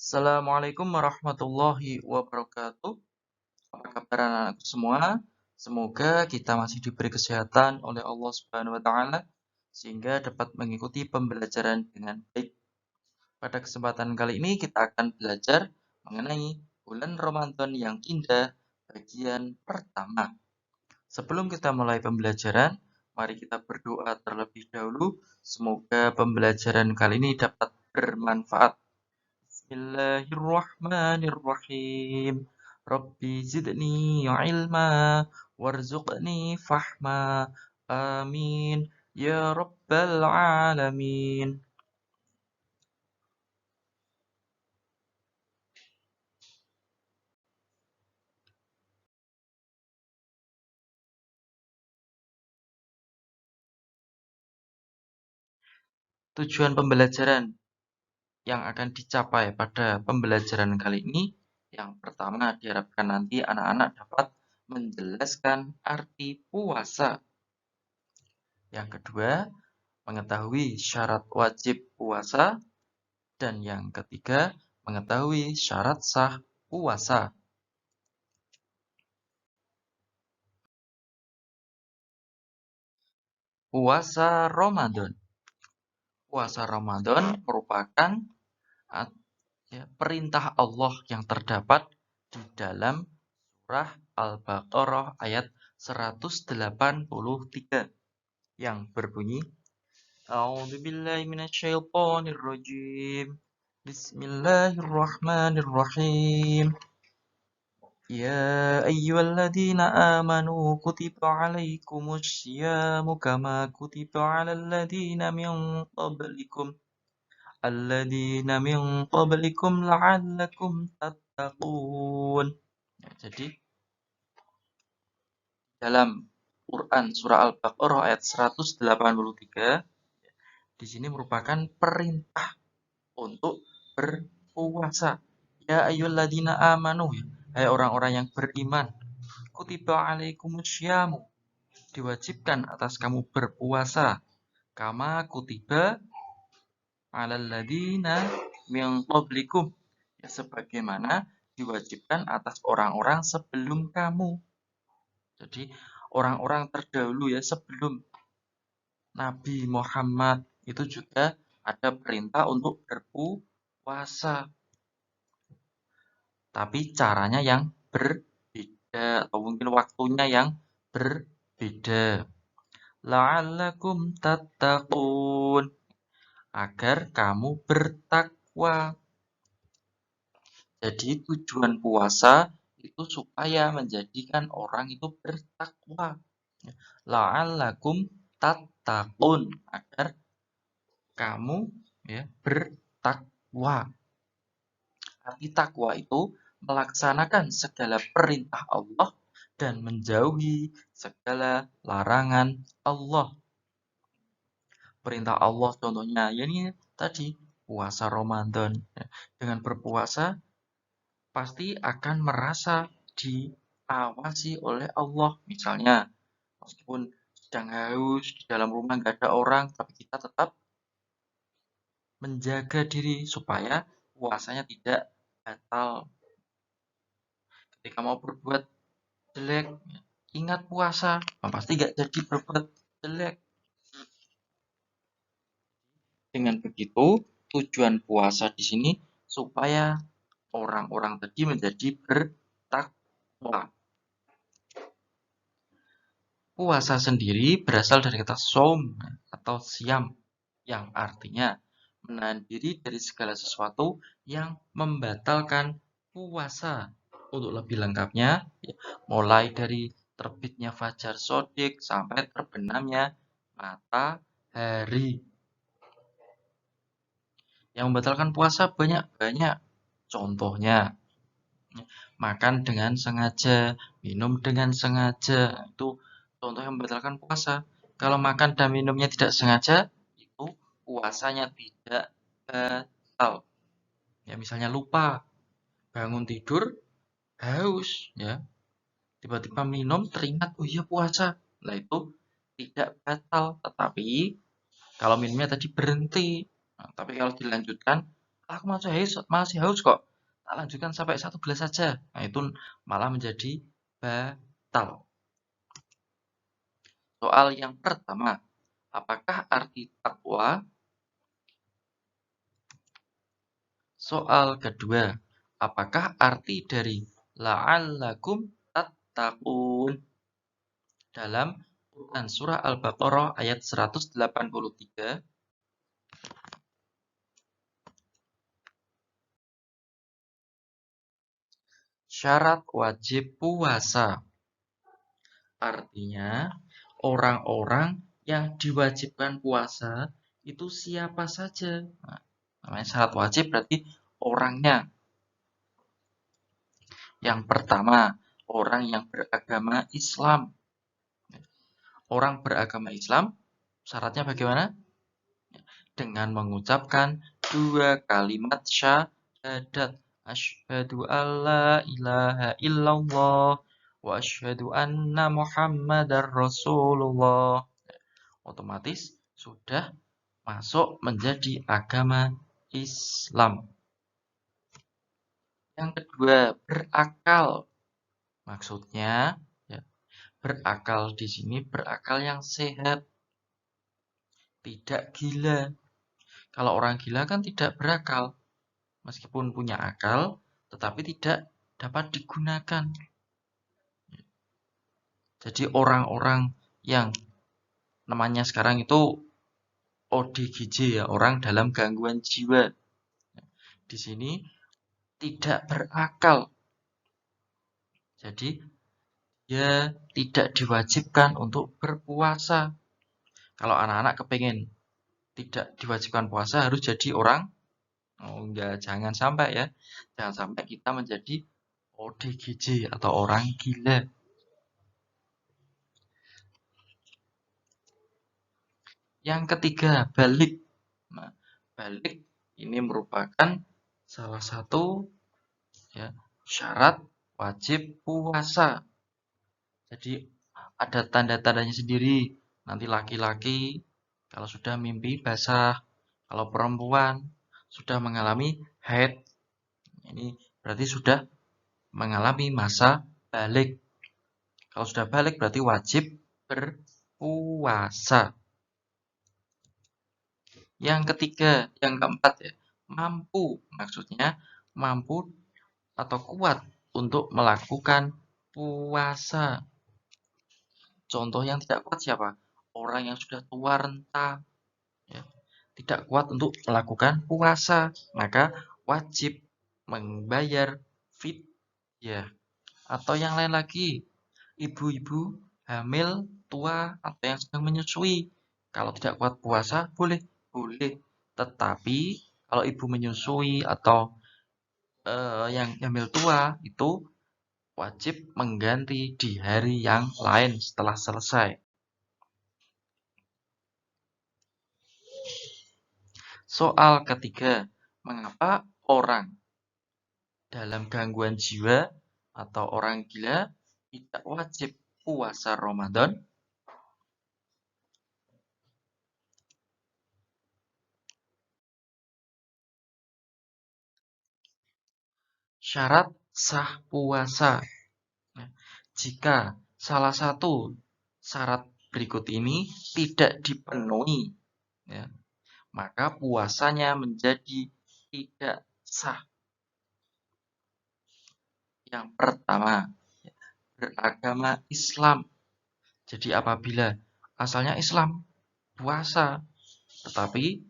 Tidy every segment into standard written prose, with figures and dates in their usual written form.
Assalamualaikum warahmatullahi wabarakatuh. Apa kabar anak-anakku semua? Semoga kita masih diberi kesehatan oleh Allah Subhanahu wa taala sehingga dapat mengikuti pembelajaran dengan baik. Pada kesempatan kali ini kita akan belajar mengenai bulan Ramadan yang indah bagian pertama. Sebelum kita mulai pembelajaran, mari kita berdoa terlebih dahulu. Semoga pembelajaran kali ini dapat bermanfaat. Bismillahirrahmanirrahim. Rabbi zidni ilma warzuqni fahma. Amin. Ya Rabbal Alamin. Tujuan pembelajaran yang akan dicapai pada pembelajaran kali ini, yang pertama diharapkan nanti anak-anak dapat menjelaskan arti puasa. Yang kedua, mengetahui syarat wajib puasa. Dan yang ketiga, mengetahui syarat sah puasa. Puasa Ramadan. Puasa Ramadan merupakan perintah Allah yang terdapat di dalam surah Al-Baqarah ayat 183 yang berbunyi A'udzubillahi minasyaitonirrajim. Bismillahirrahmanirrahim. يا أيها الذين آمنوا كتب عليكم الصيام كما كتب على الذين من قبلكم لعلكم تتقون. Ya, jadi dalam Quran surah Al-Baqarah ayat 183 di sini merupakan perintah untuk berpuasa. Ya ayyuhalladzina amanu, hai orang-orang yang beriman, kutiba alaikumusyamu, diwajibkan atas kamu berpuasa, kama kutiba alal ladina min qablikum, ya, sebagaimana diwajibkan atas orang-orang sebelum kamu. Jadi orang-orang terdahulu ya, sebelum Nabi Muhammad itu juga ada perintah untuk berpuasa. Tapi caranya yang berbeda atau mungkin waktunya yang berbeda. La'allakum tattaqun, agar kamu bertakwa. Jadi tujuan puasa itu supaya menjadikan orang itu bertakwa. La'allakum tattaqun, agar kamu ya bertakwa. Arti takwa itu melaksanakan segala perintah Allah dan menjauhi segala larangan Allah. Perintah Allah contohnya, ya ini tadi, puasa Ramadan. Dengan berpuasa, pasti akan merasa diawasi oleh Allah. Misalnya, meskipun sedang haus, di dalam rumah nggak ada orang, tapi kita tetap menjaga diri supaya puasanya tidak batal. Ketika mau berbuat jelek, ingat puasa, pasti nggak jadi berbuat jelek. Dengan begitu, tujuan puasa di sini supaya orang-orang tadi menjadi bertakwa. Puasa sendiri berasal dari kata saum atau siam, yang artinya menahan diri dari segala sesuatu yang membatalkan puasa. Untuk lebih lengkapnya, mulai dari terbitnya fajar shodiq sampai terbenamnya matahari. Yang membatalkan puasa banyak-banyak. Contohnya, makan dengan sengaja, minum dengan sengaja. Itu contoh yang membatalkan puasa. Kalau makan dan minumnya tidak sengaja, itu puasanya tidak batal. Ya, misalnya lupa bangun tidur, haus, ya. Tiba-tiba minum, teringat, oh iya puasa. Nah, itu tidak batal. Tetapi kalau minumnya tadi berhenti. Nah, tapi kalau dilanjutkan, Aku masih haus kok. Tak lanjutkan sampai 1 gelas saja. Nah, itu malah menjadi batal. Soal yang pertama, apakah arti takwa? Soal kedua, apakah arti dari la'allakum tattaqun? Dalam Quran Surah Al-Baqarah ayat 183, syarat wajib puasa. Artinya, orang-orang yang diwajibkan puasa itu siapa saja. Nah, namanya syarat wajib berarti orangnya. Yang pertama, orang yang beragama Islam. Orang beragama Islam, syaratnya bagaimana? Dengan mengucapkan 2 kalimat syahadat. Asyhadu alla ilaha illallah wa asyhadu anna Muhammadar Rasulullah. Otomatis sudah masuk menjadi agama Islam. Yang kedua, berakal. Maksudnya, ya, berakal di sini berakal yang sehat, tidak gila. Kalau orang gila kan tidak berakal, meskipun punya akal, tetapi tidak dapat digunakan. Jadi orang-orang yang namanya sekarang itu ODGJ ya, orang dalam gangguan jiwa. Di sini tidak berakal. Jadi dia tidak diwajibkan untuk berpuasa. Kalau anak-anak kepengen tidak diwajibkan puasa harus jadi orang. Oh enggak, jangan sampai ya. Jangan sampai kita menjadi ODGJ atau orang gila. Yang ketiga, balik. Nah, balik ini merupakan salah satu ya, syarat wajib puasa. Jadi ada tanda-tandanya sendiri. Nanti laki-laki kalau sudah mimpi basah, kalau perempuan sudah mengalami haid, ini berarti sudah mengalami masa balik. Kalau sudah balik berarti wajib berpuasa. Yang ketiga, yang keempat ya, mampu. Maksudnya mampu atau kuat untuk melakukan puasa. Contoh yang tidak kuat siapa? Orang yang sudah tua renta, ya, tidak kuat untuk melakukan puasa, maka wajib membayar fidyah. Atau yang lain lagi, ibu-ibu hamil, tua, atau yang sedang menyusui. Kalau tidak kuat puasa, boleh. Tetapi kalau ibu menyusui atau yang hamil tua, itu wajib mengganti di hari yang lain setelah selesai. Soal ketiga, mengapa orang dalam gangguan jiwa atau orang gila tidak wajib puasa Ramadan? Syarat sah puasa. Nah, jika salah satu syarat berikut ini tidak dipenuhi, ya, maka puasanya menjadi tidak sah. Yang pertama, beragama Islam. Jadi apabila asalnya Islam, puasa, tetapi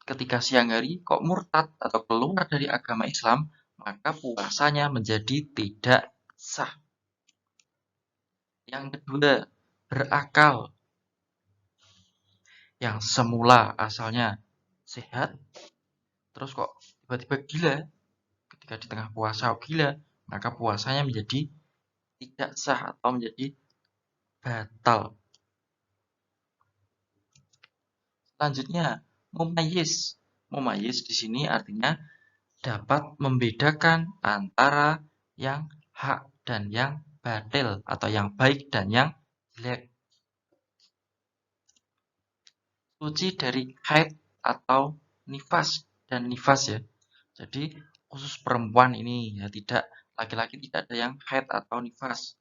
ketika siang hari kok murtad atau keluar dari agama Islam, maka puasanya menjadi tidak sah. Yang kedua, berakal. Yang semula asalnya sehat, terus kok tiba-tiba gila, ketika di tengah puasa gila, maka puasanya menjadi tidak sah atau menjadi batal. Selanjutnya, mumayyiz. Mumayyiz di sini artinya dapat membedakan antara yang hak dan yang batil atau yang baik dan yang jelek. Suci dari haid atau nifas dan nifas ya. Jadi khusus perempuan ini ya, tidak, laki-laki tidak ada yang haid atau nifas.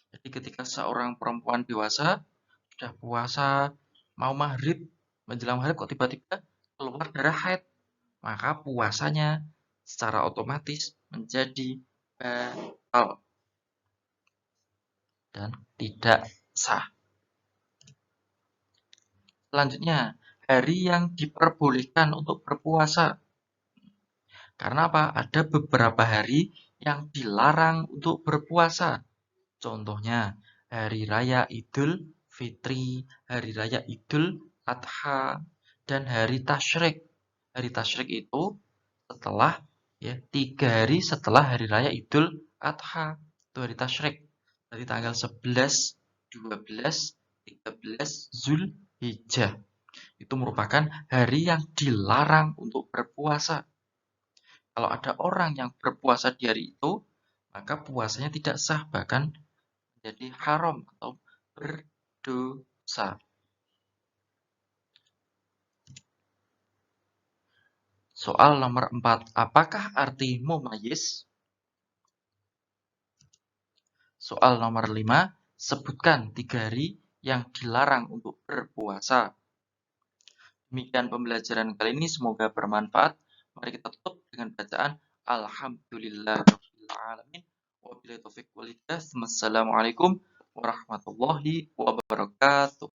Jadi ketika seorang perempuan dewasa sudah puasa, mau maghrib, menjelang maghrib kok tiba-tiba keluar darah haid, maka puasanya secara otomatis menjadi batal dan tidak sah. Selanjutnya, hari yang diperbolehkan untuk berpuasa. Karena apa? Ada beberapa hari yang dilarang untuk berpuasa. Contohnya, hari raya Idul Fitri, hari raya Idul Adha, dan hari Tasyrik. Hari Tasyrik itu setelah ya 3 hari setelah hari raya Idul Adha. Itu hari Tasyrik. Dari tanggal 11, 12, 13 Zulhijjah. Itu merupakan hari yang dilarang untuk berpuasa. Kalau ada orang yang berpuasa di hari itu, maka puasanya tidak sah, bahkan menjadi haram atau berdosa. Soal nomor 4. Apakah arti mumayyiz? Soal nomor 5. Sebutkan 3 hari yang dilarang untuk berpuasa. Demikian pembelajaran kali ini, semoga bermanfaat. Mari kita tutup dengan bacaan Alhamdulillahirrahmanirrahim. Wabillahi taufiq wal hidayah. Wassalamualaikum warahmatullahi wabarakatuh.